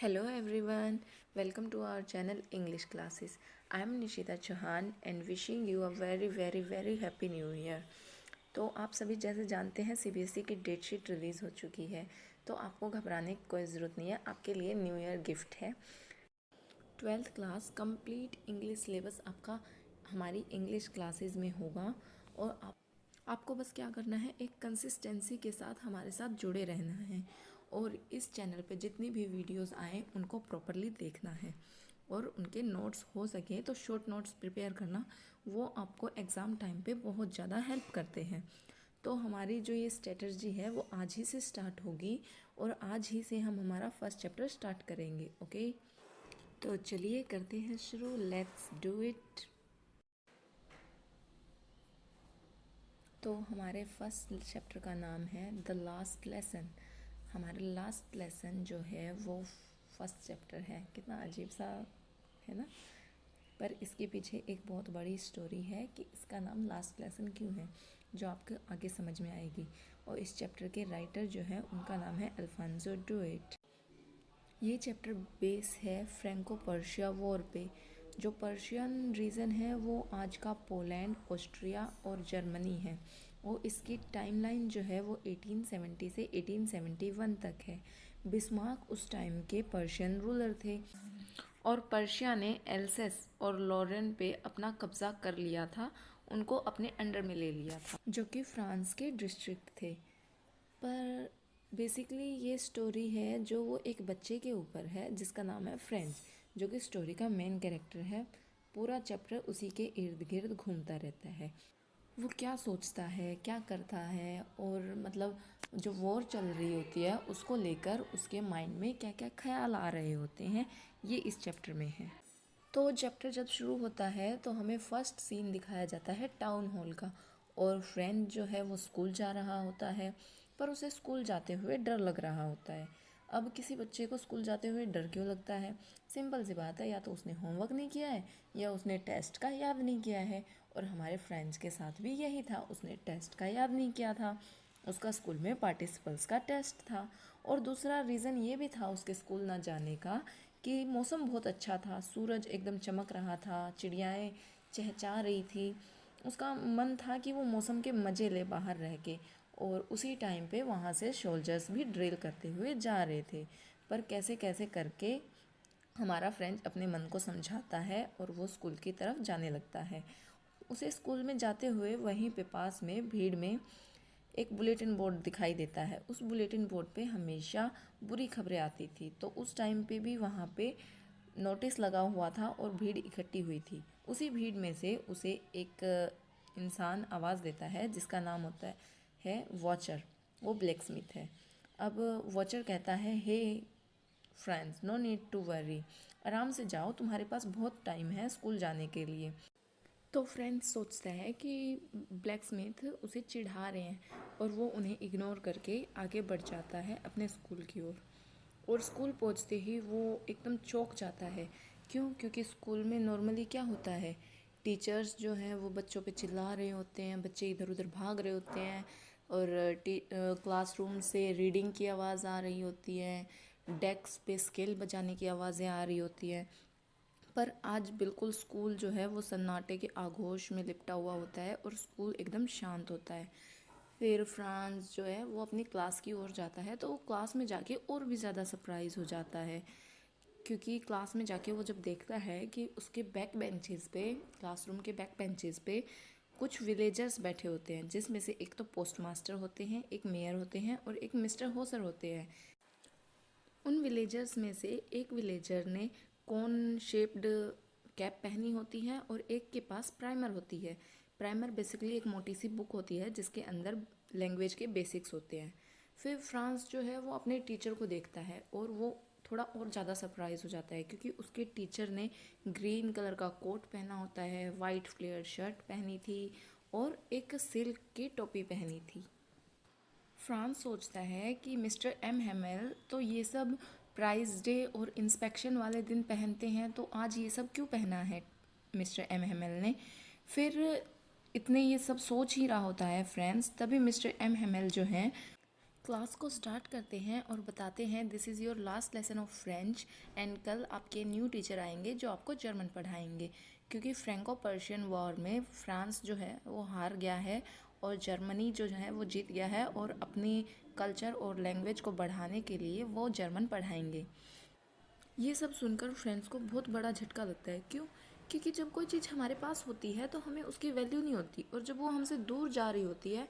Hello everyone, welcome to our channel English Classes. I am Nishita Chauhan and wishing you a very happy new year. तो आप सभी जैसे जानते हैं CBSE की डेट शीट रिलीज़ हो चुकी है, तो आपको घबराने की कोई ज़रूरत नहीं है। आपके लिए न्यू ईयर गिफ्ट है। 12th class complete English syllabus आपका हमारी इंग्लिश क्लासेस में होगा और आपको बस क्या करना है, एक कंसिस्टेंसी के साथ हमारे साथ जुड़े रहना है और इस चैनल पे जितनी भी वीडियोस आए उनको प्रॉपरली देखना है और उनके नोट्स हो सके तो शॉर्ट नोट्स प्रिपेयर करना, वो आपको एग्ज़ाम टाइम पे बहुत ज़्यादा हेल्प करते हैं। तो हमारी जो ये स्ट्रेटजी है वो आज ही से स्टार्ट होगी और आज ही से हम हमारा फर्स्ट चैप्टर स्टार्ट करेंगे। ओके, तो चलिए करते हैं शुरू। Let's do it. तो हमारे फर्स्ट चैप्टर का नाम है द लास्ट लेसन। हमारा लास्ट लेसन जो है वो फर्स्ट चैप्टर है। कितना अजीब सा है ना, पर इसके पीछे एक बहुत बड़ी स्टोरी है कि इसका नाम लास्ट लेसन क्यों है, जो आपको आगे समझ में आएगी। और इस चैप्टर के राइटर जो है उनका नाम है अल्फांसो ड्यूइट। ये चैप्टर बेस है फ्रैंको पर्शिया वॉर पे। जो पर्शियन रीजन है वो आज का पोलैंड, ऑस्ट्रिया और जर्मनी है। और इसकी टाइमलाइन जो है वो 1870 से 1871 तक है। बिस्मार्क उस टाइम के पर्शियन रूलर थे और पर्शिया ने एल्सेस और लॉरेन पे अपना कब्जा कर लिया था, उनको अपने अंडर में ले लिया था, जो कि फ्रांस के डिस्ट्रिक्ट थे। पर बेसिकली ये स्टोरी है जो वो एक बच्चे के ऊपर है जिसका नाम है फ्रेंच, जो कि स्टोरी का मेन कैरेक्टर है। पूरा चैप्टर उसी के इर्द गिर्द घूमता रहता है। वो क्या सोचता है, क्या करता है, और मतलब जो वॉर चल रही होती है उसको लेकर उसके माइंड में क्या क्या ख्याल आ रहे होते हैं, ये इस चैप्टर में है। तो चैप्टर जब शुरू होता है तो हमें फर्स्ट सीन दिखाया जाता है टाउन हॉल का। और फ्रेंड जो है वो स्कूल जा रहा होता है, पर उसे स्कूल जाते हुए डर लग रहा होता है। अब किसी बच्चे को स्कूल जाते हुए डर क्यों लगता है? सिंपल सी बात है, या तो उसने होमवर्क नहीं किया है या उसने टेस्ट का याद नहीं किया है। और हमारे फ्रेंड्स के साथ भी यही था, उसने टेस्ट का याद नहीं किया था। उसका स्कूल में पार्टिसिपल्स का टेस्ट था। और दूसरा रीज़न ये भी था उसके स्कूल ना जाने का कि मौसम बहुत अच्छा था, सूरज एकदम चमक रहा था, चिड़ियाएँ चहचहा रही थी। उसका मन था कि वो मौसम के मज़े ले बाहर रह के। और उसी टाइम पे वहाँ से सोल्जर्स भी ड्रिल करते हुए जा रहे थे। पर कैसे कैसे करके हमारा फ्रेंड अपने मन को समझाता है और वो स्कूल की तरफ जाने लगता है। उसे स्कूल में जाते हुए वहीं पे पास में भीड़ में एक बुलेटिन बोर्ड दिखाई देता है। उस बुलेटिन बोर्ड पे हमेशा बुरी खबरें आती थी, तो उस टाइम पे भी वहाँ पे नोटिस लगा हुआ था और भीड़ इकट्ठी हुई थी। उसी भीड़ में से उसे एक इंसान आवाज़ देता है जिसका नाम होता है वॉचर। वो ब्लैक स्मिथ है। अब वॉचर कहता है, hey friends, no need to worry, आराम से जाओ, तुम्हारे पास बहुत टाइम है स्कूल जाने के लिए। तो फ्रेंड्स सोचता है कि ब्लैक स्मिथ उसे चिढ़ा रहे हैं और वो उन्हें इग्नोर करके आगे बढ़ जाता है अपने स्कूल की ओर। और स्कूल पहुंचते ही वो एकदम चौंक जाता है। क्यों? क्योंकि स्कूल में नॉर्मली क्या होता है, टीचर्स जो हैं वो बच्चों पे चिल्ला रहे होते हैं, बच्चे इधर उधर भाग रहे होते हैं और क्लासरूम से रीडिंग की आवाज़ आ रही होती है, डेस्क पे स्केल बजाने की आवाज़ें आ रही होती हैं। पर आज बिल्कुल स्कूल जो है वो सन्नाटे के आगोश में लिपटा हुआ होता है और स्कूल एकदम शांत होता है। फिर फ्रांस जो है वो अपनी क्लास की ओर जाता है, तो वो क्लास में जाके और भी ज़्यादा सरप्राइज़ हो जाता है। क्योंकि क्लास में जाके वो जब देखता है कि उसके बैक बेंचेस पे, क्लासरूम के बैक बेंचेस पे कुछ विलेजर्स बैठे होते हैं, जिसमें से एक तो पोस्ट मास्टर होते हैं, एक मेयर होते हैं और एक मिस्टर होसर होते हैं। उन विलेजर्स में से एक विलेजर ने कॉर्न शेप्ड कैप पहनी होती है और एक के पास प्राइमर होती है। प्राइमर बेसिकली एक मोटी सी बुक होती है जिसके अंदर लैंग्वेज के बेसिक्स होते हैं। फिर फ्रांस जो है वो अपने टीचर को देखता है और वो थोड़ा और ज़्यादा सरप्राइज हो जाता है, क्योंकि उसके टीचर ने ग्रीन कलर का कोट पहना होता है, वाइट फ्लेयर शर्ट पहनी थी और एक सिल्क की टोपी पहनी थी। फ्रांस सोचता है कि मिस्टर एम हेमेल तो ये सब प्राइज डे और इंस्पेक्शन वाले दिन पहनते हैं, तो आज ये सब क्यों पहना है मिस्टर एम हेमेल ने। फिर इतने ये सब सोच ही रहा होता है फ्रेंड्स, तभी मिस्टर एम हेमेल जो हैं क्लास को स्टार्ट करते हैं और बताते हैं this is your last lesson of French and कल आपके न्यू टीचर आएंगे जो आपको जर्मन पढ़ाएंगे, क्योंकि फ्रेंको पर्शियन वॉर में फ्रांस जो है वो हार गया है और जर्मनी जो है वो जीत गया है और अपनी कल्चर और लैंग्वेज को बढ़ाने के लिए वो जर्मन पढ़ाएंगे। ये सब सुनकर फ्रेंड्स को बहुत बड़ा झटका लगता है। क्यों? क्योंकि जब कोई चीज़ हमारे पास होती है तो हमें उसकी वैल्यू नहीं होती, और जब वो हमसे दूर जा रही होती है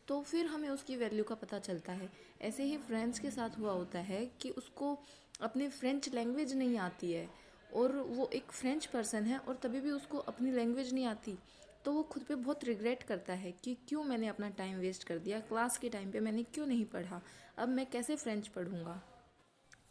तो फिर हमें उसकी वैल्यू का पता चलता है। ऐसे ही फ्रेंड्स के साथ हुआ होता है कि उसको अपनी फ्रेंच लैंग्वेज नहीं आती है, और वो एक फ्रेंच पर्सन है और तभी भी उसको अपनी लैंग्वेज नहीं आती, तो वो खुद पे बहुत रिग्रेट करता है कि क्यों मैंने अपना टाइम वेस्ट कर दिया, क्लास के टाइम पे मैंने क्यों नहीं पढ़ा, अब मैं कैसे फ्रेंच पढ़ूँगा।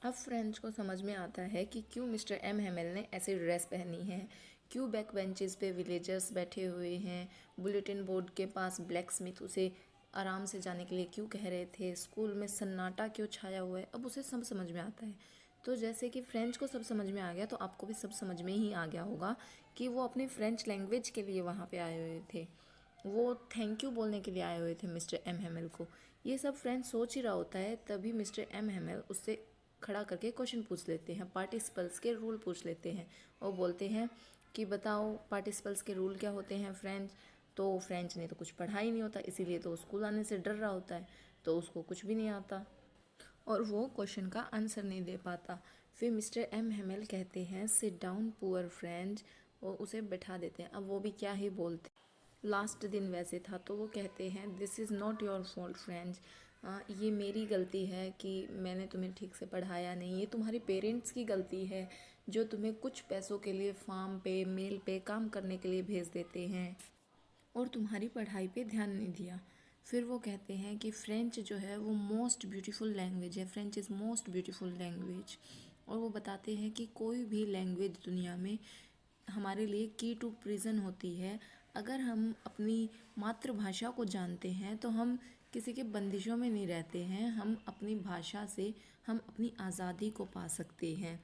अब फ्रेंच को समझ में आता है कि क्यों मिस्टर एम हेमेल ने ऐसी ड्रेस पहनी है, क्यों बैक बेंचेस पे विलेजर्स बैठे हुए हैं, बुलेटिन बोर्ड के पास ब्लैक स्मिथ उसे आराम से जाने के लिए क्यों कह रहे थे, स्कूल में सन्नाटा क्यों छाया हुआ है। अब उसे सब समझ में आता है। तो जैसे कि फ्रेंच को सब समझ में आ गया, तो आपको भी सब समझ में ही आ गया होगा कि वो अपनी फ्रेंच लैंग्वेज के लिए वहाँ पे आए हुए थे, वो थैंक यू बोलने के लिए आए हुए थे मिस्टर एम हेमल को। ये सब फ्रेंच सोच ही रहा होता है, तभी मिस्टर एम हेमल उससे खड़ा करके क्वेश्चन पूछ लेते हैं, पार्टिसिपल्स के रूल पूछ लेते हैं। वो बोलते हैं कि बताओ पार्टिसिपल्स के रूल क्या होते हैं फ्रेंच। तो फ्रेंच ने तो कुछ पढ़ा ही नहीं होता, इसीलिए तो स्कूल आने से डर रहा होता है, तो उसको कुछ भी नहीं आता और वो क्वेश्चन का आंसर नहीं दे पाता। फिर मिस्टर एम हेमल कहते हैं सिट डाउन पुअर फ्रेंच, वो उसे बैठा देते हैं। अब वो भी क्या ही बोलते, लास्ट दिन वैसे था, तो वो कहते हैं this is not your fault French, ये मेरी गलती है कि मैंने तुम्हें ठीक से पढ़ाया नहीं, ये तुम्हारे पेरेंट्स की गलती है जो तुम्हें कुछ पैसों के लिए फार्म पे मेल पे काम करने के लिए भेज देते हैं और तुम्हारी पढ़ाई पे ध्यान नहीं दिया। फिर वो कहते हैं कि फ्रेंच जो है वो मोस्ट ब्यूटीफुल लैंग्वेज है, French is most beautiful language. और वो बताते हैं कि कोई भी लैंग्वेज दुनिया में हमारे लिए की टू प्रिजन होती है। अगर हम अपनी मातृभाषा को जानते हैं तो हम किसी के बंदिशों में नहीं रहते हैं, हम अपनी भाषा से हम अपनी आज़ादी को पा सकते हैं।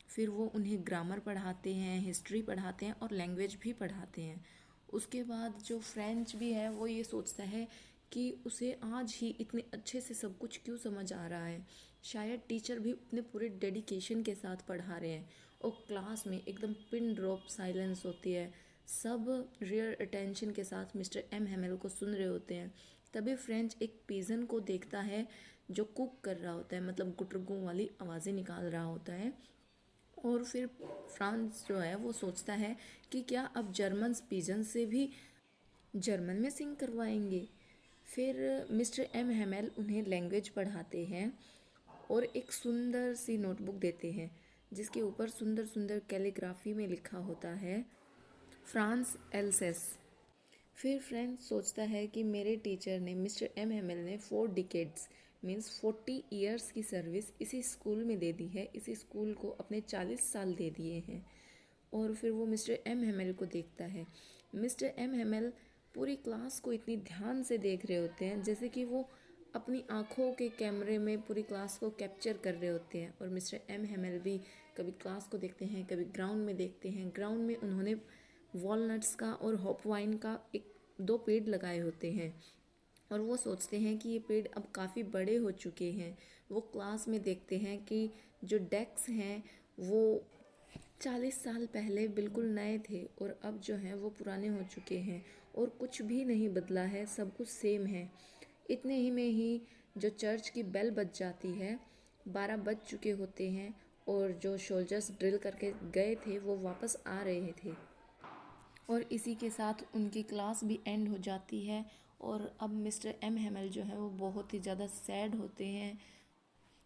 फिर वो उन्हें ग्रामर पढ़ाते हैं, हिस्ट्री पढ़ाते हैं और लैंग्वेज भी पढ़ाते हैं। उसके बाद जो फ्रेंच भी है वो ये सोचता है कि उसे आज ही इतने अच्छे से सब कुछ क्यों समझ आ रहा है, शायद टीचर भी अपने पूरे डेडिकेशन के साथ पढ़ा रहे हैं। और क्लास में एकदम पिन ड्रॉप साइलेंस होती है, सब रियल अटेंशन के साथ मिस्टर एम हेमल को सुन रहे होते हैं। तभी फ्रेंच एक पिजन को देखता है जो कुक कर रहा होता है, मतलब गुटरगू वाली आवाज़ें निकाल रहा होता है। और फिर फ्रांस जो है वो सोचता है कि क्या अब जर्मन पिजन से भी जर्मन में सिंग करवाएंगे। फिर मिस्टर एम हेमेल उन्हें लैंग्वेज पढ़ाते हैं और एक सुंदर सी नोटबुक देते हैं जिसके ऊपर सुंदर सुंदर कैलीग्राफी में लिखा होता है फ्रांस एल्सेस। फिर फ्रेंड्स सोचता है कि मेरे टीचर ने मिस्टर एम हेमल ने 4 डिकेड्स मीन्स 40 ईयर्स की सर्विस इसी स्कूल में दे दी है, इसी स्कूल को अपने 40 साल दे दिए हैं। और फिर वो मिस्टर एम हेमल को देखता है। मिस्टर एम हेमल पूरी क्लास को इतनी ध्यान से देख रहे होते हैं जैसे कि वो अपनी आँखों के कैमरे में पूरी क्लास को कैप्चर कर रहे होते हैं। और मिस्टर एम हेमल भी कभी क्लास को देखते हैं, कभी ग्राउंड में देखते हैं। ग्राउंड में उन्होंने वॉलनट्स का और हॉप वाइन का 2 पेड़ लगाए होते हैं और वो सोचते हैं कि ये पेड़ अब काफ़ी बड़े हो चुके हैं। वो क्लास में देखते हैं कि जो डेस्क हैं वो 40 साल पहले बिल्कुल नए थे और अब जो हैं वो पुराने हो चुके हैं और कुछ भी नहीं बदला है, सब कुछ सेम है। इतने ही में ही जो चर्च की बेल बज जाती है, 12 बज चुके होते हैं और जो सोल्जर्स ड्रिल करके गए थे वो वापस आ रहे थे और इसी के साथ उनकी क्लास भी एंड हो जाती है। और अब मिस्टर एम हेमल जो है वो बहुत ही ज़्यादा सैड होते हैं,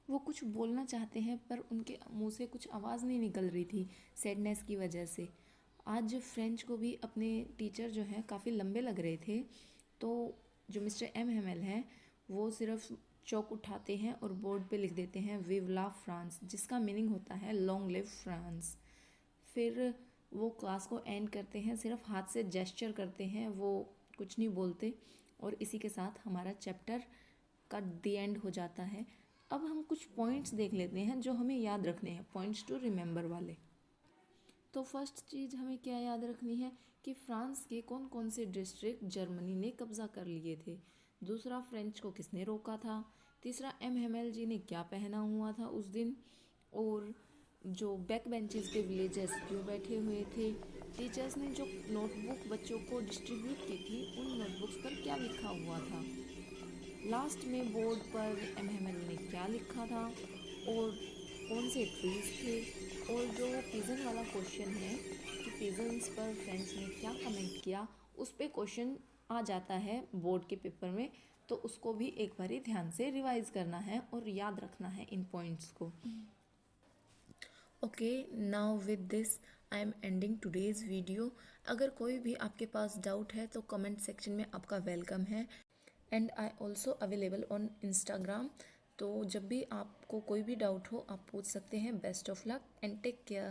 वो कुछ बोलना चाहते हैं पर उनके मुंह से कुछ आवाज़ नहीं निकल रही थी सैडनेस की वजह से। आज फ्रेंच को भी अपने टीचर जो हैं काफ़ी लंबे लग रहे थे, तो जो मिस्टर एम हेमल हैं वो सिर्फ चौक उठाते हैं और बोर्ड पे लिख देते हैं विव ला फ्रांस, जिसका मीनिंग होता है लॉन्ग लिव फ्रांस। फिर वो क्लास को एंड करते हैं, सिर्फ हाथ से जेस्चर करते हैं, वो कुछ नहीं बोलते। और इसी के साथ हमारा चैप्टर का द एंड हो जाता है। अब हम कुछ पॉइंट्स देख लेते हैं जो हमें याद रखने हैं, पॉइंट्स टू रिमेंबर वाले। तो फर्स्ट चीज़ हमें क्या याद रखनी है कि फ्रांस के कौन कौन से डिस्ट्रिक्ट जर्मनी ने कब्ज़ा कर लिए थे। दूसरा, फ्रेंच को किसने रोका था। तीसरा, एमएमएल जी ने क्या पहना हुआ था उस दिन। और जो बैक बेंचेस के विलेजर्स क्यों बैठे हुए थे। टीचर्स ने जो नोटबुक बच्चों को डिस्ट्रीब्यूट की थी उन नोटबुक्स पर क्या लिखा हुआ था। लास्ट में बोर्ड पर एमएमएल ने क्या लिखा था और कौन से ट्रीज थे। और जो पिजन वाला क्वेश्चन है कि पिजन्स पर फ्रेंड्स ने क्या कमेंट किया, उस पे क्वेश्चन आ जाता है बोर्ड के पेपर में, तो उसको भी एक बारी ध्यान से रिवाइज करना है और याद रखना है इन पॉइंट्स को। Okay, now with this I am ending today's video. अगर कोई भी आपके पास डाउट है तो कमेंट सेक्शन में आपका वेलकम है। And I also available on Instagram, तो जब भी आपको कोई भी डाउट हो आप पूछ सकते हैं। Best of luck and take care.